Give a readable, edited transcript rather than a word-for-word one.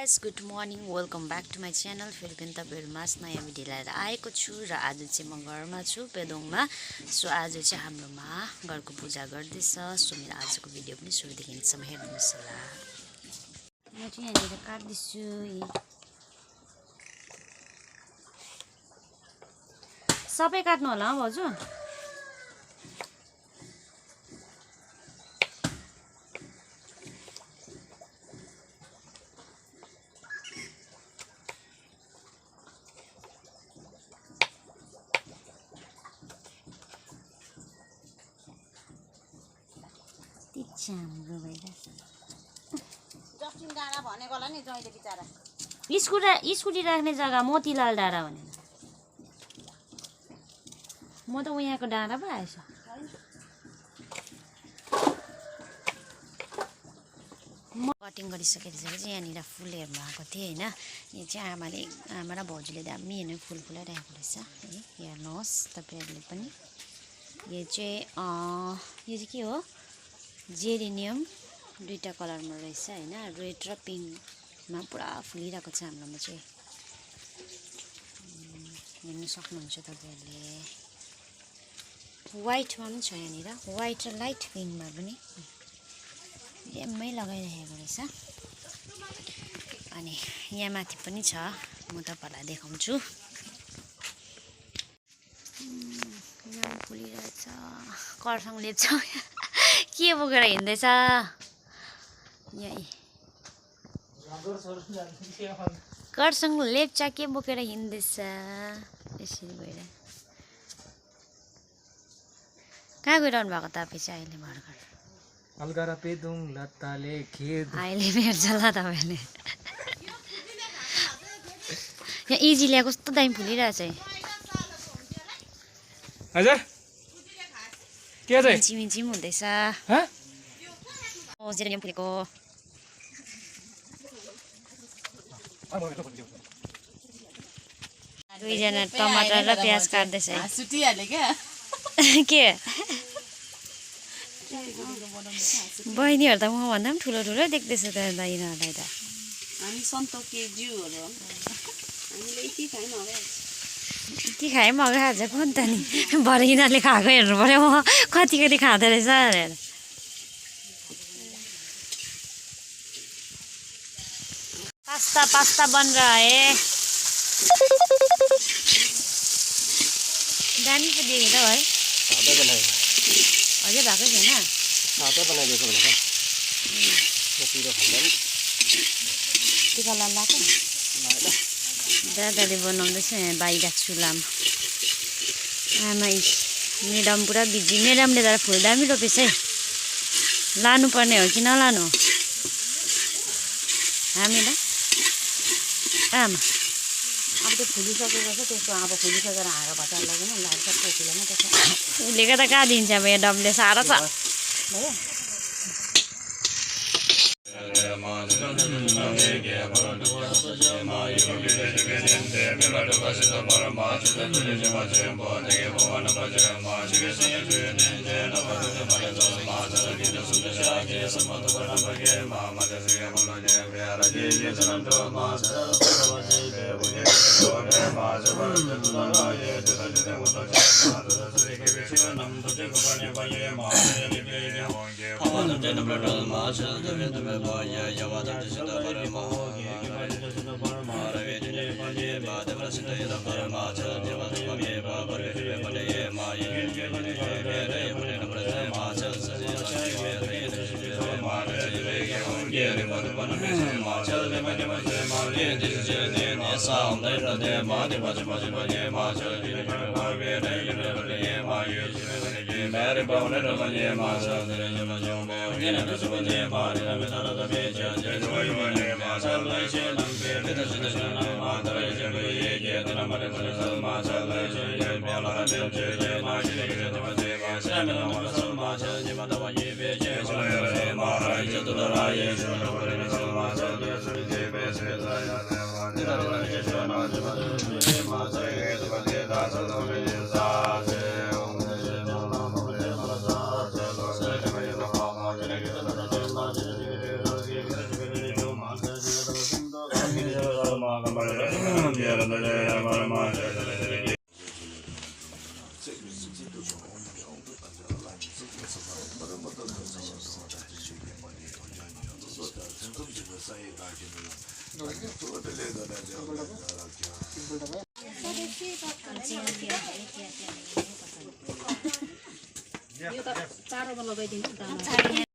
Guys good morning welcome back to my channel फेरि पनि तपाईँहरूमा नयाँ भिडियो लिएर आएको छु र आज चाहिँ म घरमा छु पेदोङमा। सो आज चाहिँ हाम्रोमा घरको पूजा गर्दैछ। सो मेरो आजको भिडियो पनि सुरुदेखि अन्तिमसम्म हेर्नुहोस् होला। म चाहिँ यहाँनिर काट्दैछु। सबै काट्नु होला भाउजू। हाम्रो भइरहेछ जस्टिन डाँडा भनेकोला नि जहिले बिचारा स्कुटी राख्ने जग्गा मोतीलाल डाँडा भनेर म त यहाँको डाँडा पो आएछ। म कटिङ गरिसकेर चाहिँ यहाँनिर फुल हेर्नु आएको थिएँ होइन। यो चाहिँ आमा र भाउजूले दामी हेर्नु फुल फुलाइरहेको रहेछ है, हेर्नुहोस् तपाईँहरूले पनि। यो चाहिँ के हो, जेरेनियम दुईटा कलरमा रहेछ होइन, रेड र पिङ्कमा पुरा फुलिरहेको छ हाम्रोमा चाहिँ। हेर्नु सक्नुहुन्छ तपाईँहरूले। वाइटमा पनि छ यहाँनिर, वाइट र लाइट पिङ्कमा पनि एम्मै लगाइरहेको रहेछ। अनि यहाँ माथि पनि छ, म तपाईँहरूलाई देखाउँछु। यहाँ फुलिरहेछ, कर्सँग लेप्छ के बोकेर हिँड्दैछ कर्सँग लेप्चा के बोकेर हिँड्दैछ यसरी गएर। कहाँ गइरहनु भएको तपाईँ चाहिँ अहिले भर्खर? अलगढा पेदोङ लत्ताले खेद अहिले भेट्छ ल तपाईँले। यहाँ इजिलिया कस्तो दामी फुलिरहेछ है। हजुर के चाहिँ मिचिम हुँदैछ। जेरेनियम फुलेको दुईजना टमाटर र प्याज काट्दैछ है। के बहिनीहरू त मभन्दा पनि ठुलो ठुलो देख्दैछ त यिनीहरूलाई त। हामी सन्तोकी जिउहरू हामीले के खायौँ होला। के खाएँ मगा आज को नि त नि, भरे यिनीहरूले खाएको हेर्नु पऱ्यो म कति कति खाँदो रहेछ भनेर। पास्ता बन रहा है। दामी पो दिएको त है। अझै भएको छैन। टिका लाएको दादाले बनाउँदैछ यहाँ बाहिर चुलामा। आमा म्याडम पुरा बिजी। म्याडमले त फुल दामी रोपेछ है। लानुपर्ने हो कि नलानु हामीलाई आमा? अब त्यो फुलिसकेको छ, त्यसको अब फुलिसकेर हाँगा भचार लाग्यो नि लाग्छ कोकिलामा त्यसो। उसले त कहाँ दिन्छ म्याडमले, साह्रो छ भयो। यो त चारोमा लगाइदिनु दाना